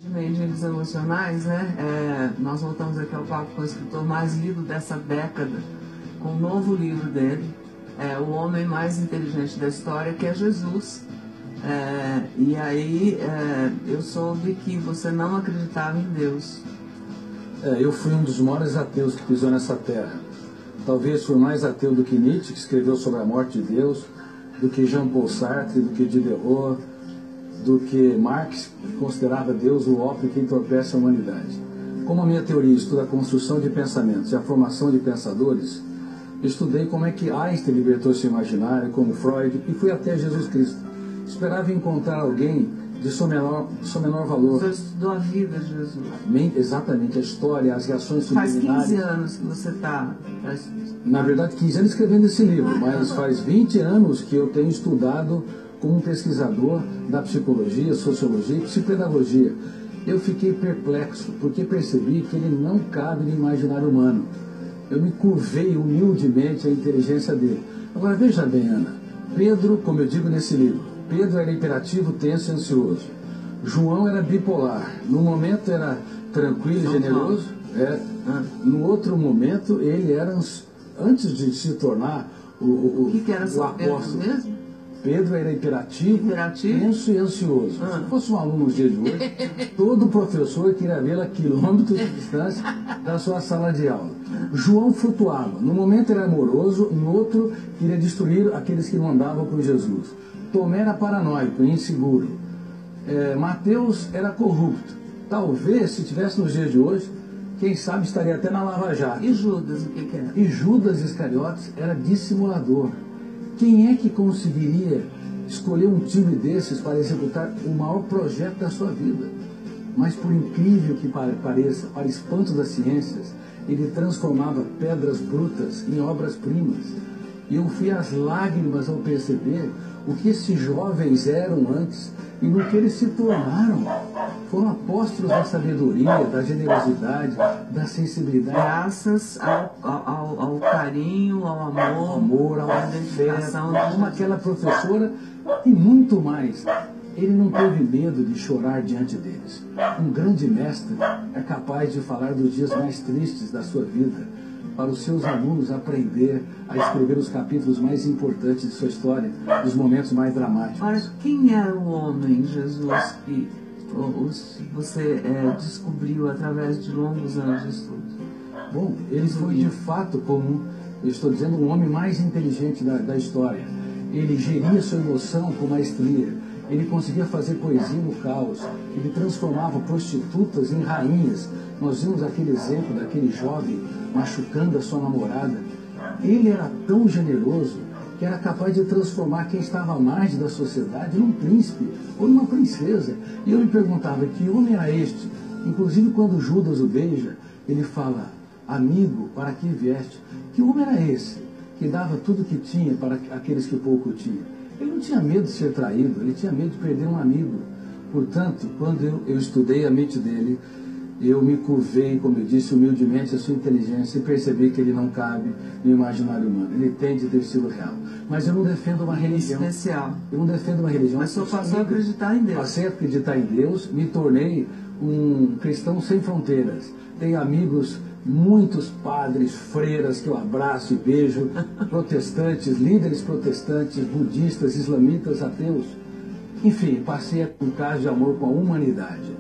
Medidas emocionais, né? Nós voltamos aqui ao papo com o escritor mais lido dessa década, com um novo livro dele, O Homem Mais Inteligente da História, que é Jesus. E aí eu soube que você não acreditava em Deus. Eu fui um dos maiores ateus que pisou nessa terra. Talvez fui mais ateu do que Nietzsche, que escreveu sobre a morte de Deus, do que Jean-Paul Sartre, do que Diderot, do que Marx, que considerava Deus o ópio que entorpece a humanidade. Como a minha teoria estuda a construção de pensamentos e a formação de pensadores, estudei como é que Einstein libertou seu imaginário, como Freud, e fui até Jesus Cristo. Esperava encontrar alguém de seu menor valor. Você estudou a vida de Jesus. Exatamente, a história, as reações subliminares. Faz 15 anos que você está... Na verdade, 15 anos escrevendo esse livro, mas faz 20 anos que eu tenho estudado como pesquisador da psicologia, sociologia e psicopedagogia. Eu fiquei perplexo, porque percebi que ele não cabe no imaginário humano. Eu me curvei humildemente à inteligência dele. Agora, veja bem, Ana, Pedro, como eu digo nesse livro, Pedro era hiperativo, tenso e ansioso. João era bipolar. No momento era tranquilo e generoso. No outro momento, ele era, antes de se tornar o que era o apóstolo mesmo? Pedro era hiperativo, tenso e ansioso. Se fosse um aluno nos dias de hoje, todo professor queria vê-lo a quilômetros de distância da sua sala de aula. João flutuava. No momento era amoroso, no outro queria destruir aqueles que não andavam com Jesus. Tomé era paranoico e inseguro. Mateus era corrupto. Talvez, se tivesse nos dias de hoje, quem sabe estaria até na Lava Jato. E Judas, o que era? E Judas Iscariotes era dissimulador. Quem é que conseguiria escolher um time desses para executar o maior projeto da sua vida? Mas por incrível que pareça, para espanto das ciências, ele transformava pedras brutas em obras-primas. E eu fui às lágrimas ao perceber o que esses jovens eram antes e no que eles se tornaram. Foram apóstolos da sabedoria, da generosidade, da sensibilidade. Graças ao carinho, ao amor, à dedicação, como aquela professora e muito mais. Ele não teve medo de chorar diante deles. Um grande mestre é capaz de falar dos dias mais tristes da sua vida, para os seus alunos aprender a escrever os capítulos mais importantes de sua história, os momentos mais dramáticos. Ora, quem era o homem, Jesus, que você descobriu através de longos anos de estudo? Bom, ele foi de fato, como eu estou dizendo, o homem mais inteligente da história. Ele geria sua emoção com maestria. Ele conseguia fazer poesia no caos. Ele transformava prostitutas em rainhas. Nós vimos aquele exemplo daquele jovem machucando a sua namorada. Ele era tão generoso que era capaz de transformar quem estava à margem da sociedade num príncipe ou numa princesa. E eu me perguntava, que homem era este? Inclusive quando Judas o beija, ele fala, amigo, para que vieste? Que homem era esse que dava tudo que tinha para aqueles que pouco tinham? Ele não tinha medo de ser traído, ele tinha medo de perder um amigo. Portanto, quando eu estudei a mente dele, eu me curvei, como eu disse, humildemente a sua inteligência e percebi que ele não cabe no imaginário humano. Ele tem de ter sido real. Mas eu não defendo uma religião. Especial. Eu não defendo uma religião. Mas só passou a acreditar em Deus. Passei a acreditar em Deus, me tornei um cristão sem fronteiras. Tenho amigos, muitos padres, freiras que eu abraço e beijo, protestantes, líderes protestantes, budistas, islamitas, ateus. Enfim, passei a ter um caso de amor com a humanidade.